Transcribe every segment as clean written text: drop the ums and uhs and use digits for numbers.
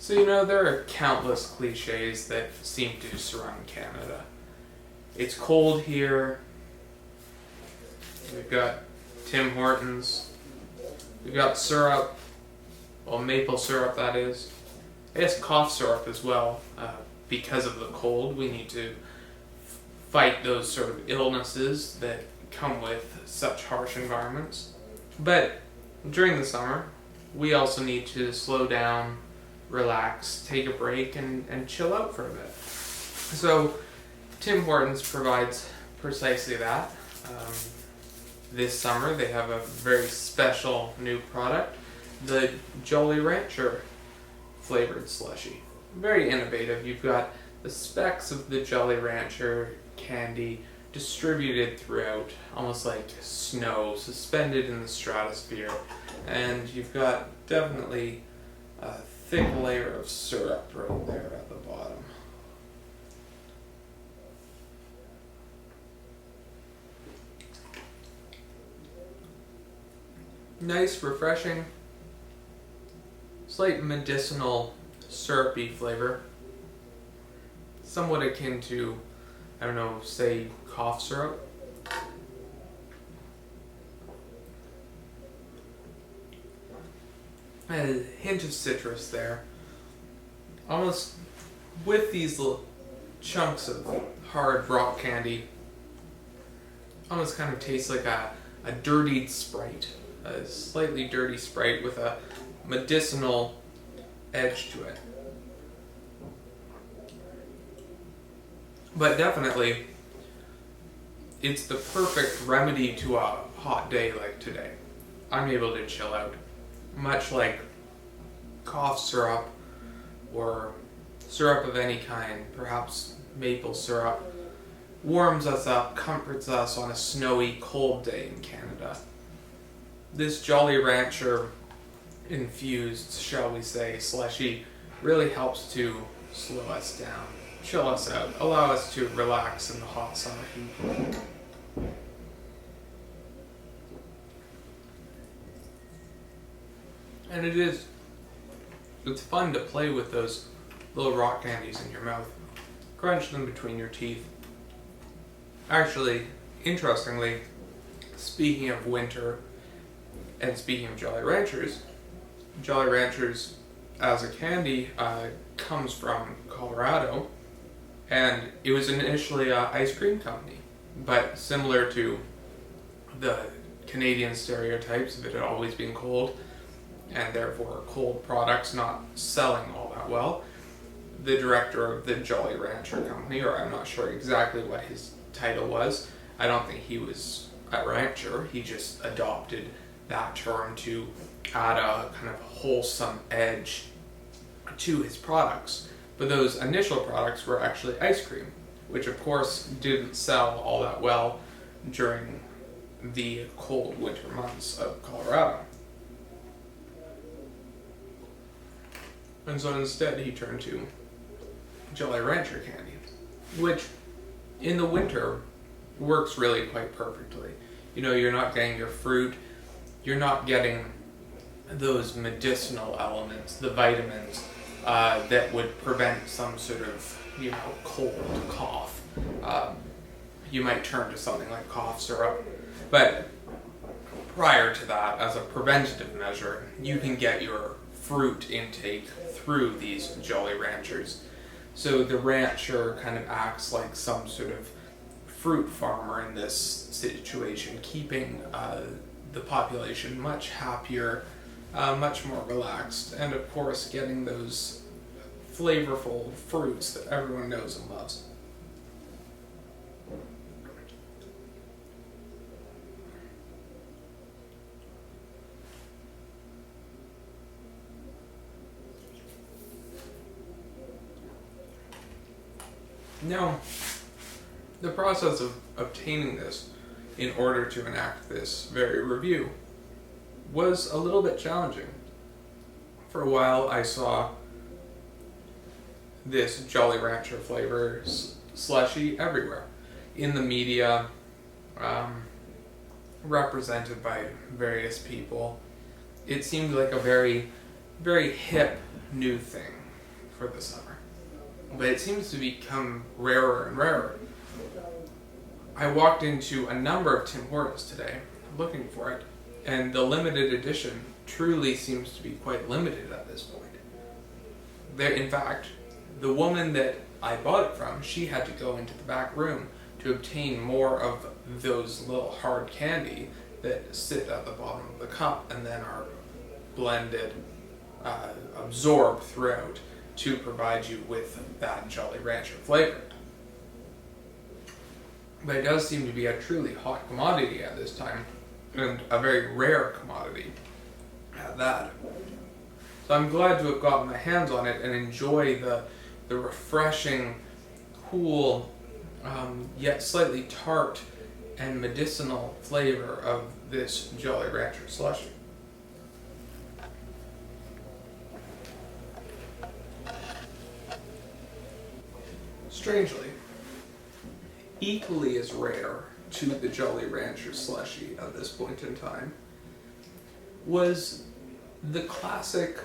So, there are countless cliches that seem to surround Canada. It's cold here. We've got Tim Hortons. We've got syrup. Well, maple syrup, that is. I guess cough syrup as well. Because of the cold, we need to fight those sort of illnesses that come with such harsh environments. But during the summer, we also need to slow down, relax, take a break, and chill out for a bit. So Tim Hortons provides precisely that. This summer they have a very special new product, the Jolly Rancher flavored slushy. Very innovative. You've got the specks of the Jolly Rancher candy distributed throughout, almost like snow suspended in the stratosphere, and you've got definitely a thick layer of syrup right there at the bottom. Nice, refreshing, slight medicinal syrupy flavor, somewhat akin to, I don't know, say cough syrup. A hint of citrus there, almost with these little chunks of hard rock candy. Almost kind of tastes like a dirtied Sprite, a slightly dirty Sprite with a medicinal edge to it. But definitely, it's the perfect remedy to a hot day like today. I'm able to chill out. Much like cough syrup or syrup of any kind, perhaps maple syrup, warms us up, comforts us on a snowy, cold day in Canada. This Jolly Rancher infused, shall we say, slushy really helps to slow us down, chill us out, allow us to relax in the hot summer heat. And it's fun to play with those little rock candies in your mouth, crunch them between your teeth. Actually, interestingly, speaking of winter and speaking of Jolly Ranchers as a candy comes from Colorado, and it was initially an ice cream company, but similar to the Canadian stereotypes of it had always been cold, and therefore cold products not selling all that well. The director of the Jolly Rancher company, or I'm not sure exactly what his title was, I don't think he was a rancher, he just adopted that term to add a kind of wholesome edge to his products. But those initial products were actually ice cream, which of course didn't sell all that well during the cold winter months of Colorado. And so instead he turned to Jolly Rancher candy, which in the winter works really quite perfectly. You're not getting your fruit, you're not getting those medicinal elements, the vitamins that would prevent some sort of, cold cough. You might turn to something like cough syrup, but prior to that, as a preventative measure, you can get your fruit intake through these Jolly Ranchers. So the rancher kind of acts like some sort of fruit farmer in this situation, keeping the population much happier, much more relaxed, and of course getting those flavorful fruits that everyone knows and loves. Now, the process of obtaining this in order to enact this very review was a little bit challenging. For a while, I saw this Jolly Rancher flavor slushy everywhere. In the media, represented by various people. It seemed like a very, very hip new thing. for the summer. But it seems to become rarer and rarer. I walked into a number of Tim Hortons today looking for it, and the limited edition truly seems to be quite limited at this point. In fact, the woman that I bought it from, she had to go into the back room to obtain more of those little hard candy that sit at the bottom of the cup and then are blended, absorbed throughout to provide you with that Jolly Rancher flavor. But it does seem to be a truly hot commodity at this time, and a very rare commodity at that. So I'm glad to have gotten my hands on it and enjoy the refreshing, cool, yet slightly tart and medicinal flavor of this Jolly Rancher Slushy. Strangely, equally as rare to the Jolly Rancher Slushy at this point in time was the classic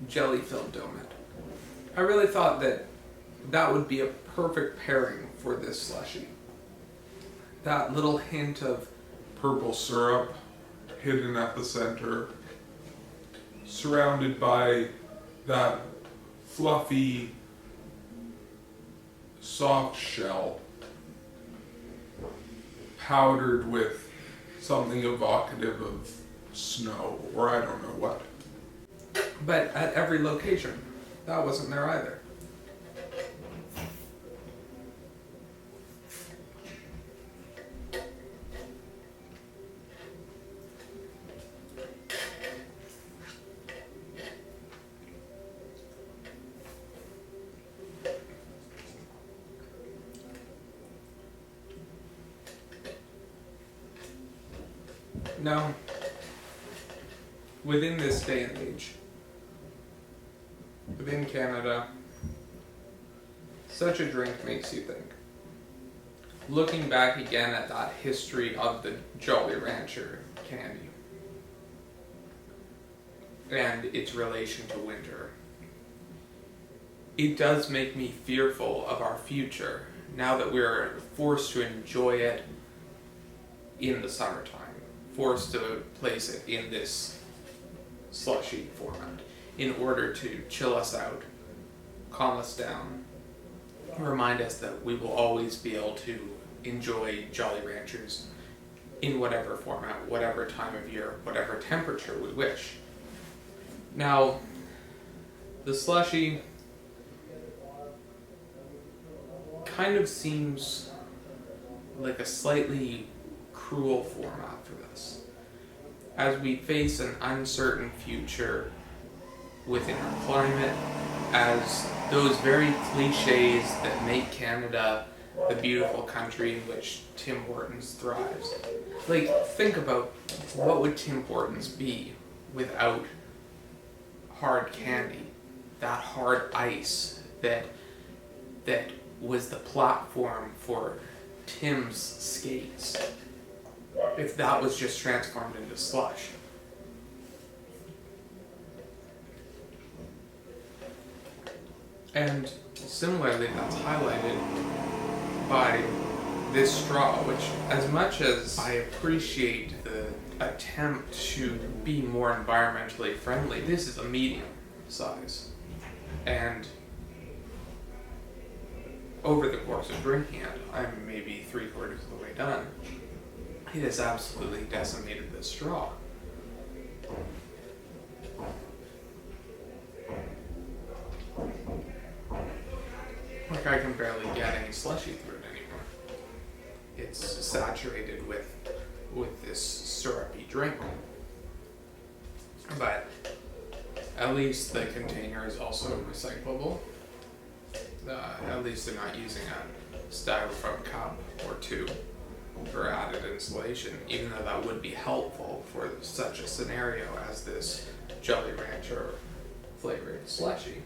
jelly-filled donut. I really thought that would be a perfect pairing for this slushy. That little hint of Purple syrup hidden at the center, surrounded by that fluffy, soft shell, powdered with something evocative of snow, or I don't know what. But at every location, that wasn't there either. Now, within this day and age, within Canada, such a drink makes you think. Looking back again at that history of the Jolly Rancher candy and its relation to winter, it does make me fearful of our future now that we're forced to enjoy it in the summertime, forced to place it in this slushy format in order to chill us out, calm us down, remind us that we will always be able to enjoy Jolly Ranchers in whatever format, whatever time of year, whatever temperature we wish. Now, the slushy kind of seems like a slightly cruel format for this. As we face an uncertain future within our climate, as those very cliches that make Canada the beautiful country in which Tim Hortons thrives. Like, think about what would Tim Hortons be without hard candy, that hard ice that was the platform for Tim's skates, if that was just transformed into slush. And similarly, that's highlighted by this straw, which, as much as I appreciate the attempt to be more environmentally friendly, this is a medium size. And over the course of drinking it, I'm maybe 3/4 of the way done, it has absolutely decimated this straw. Like, I can barely get any slushy through it anymore. It's saturated with this syrupy drink. But at least the container is also recyclable. At least they're not using a styrofoam cup or two for added insulation, even though that would be helpful for such a scenario as this Jolly Rancher flavored slushy.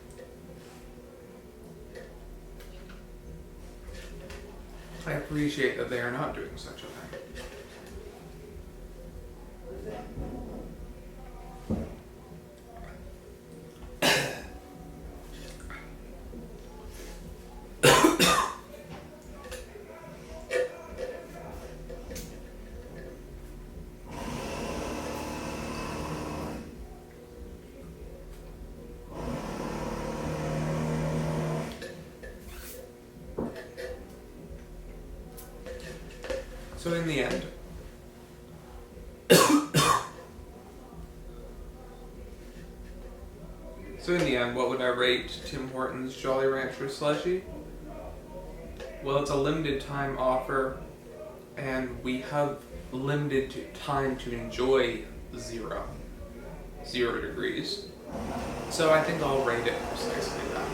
I appreciate that they are not doing such a thing. So in the end, what would I rate Tim Hortons Jolly Rancher Slushy? Well, it's a limited time offer, and we have limited time to enjoy 0 degrees. So I think I'll rate it precisely that.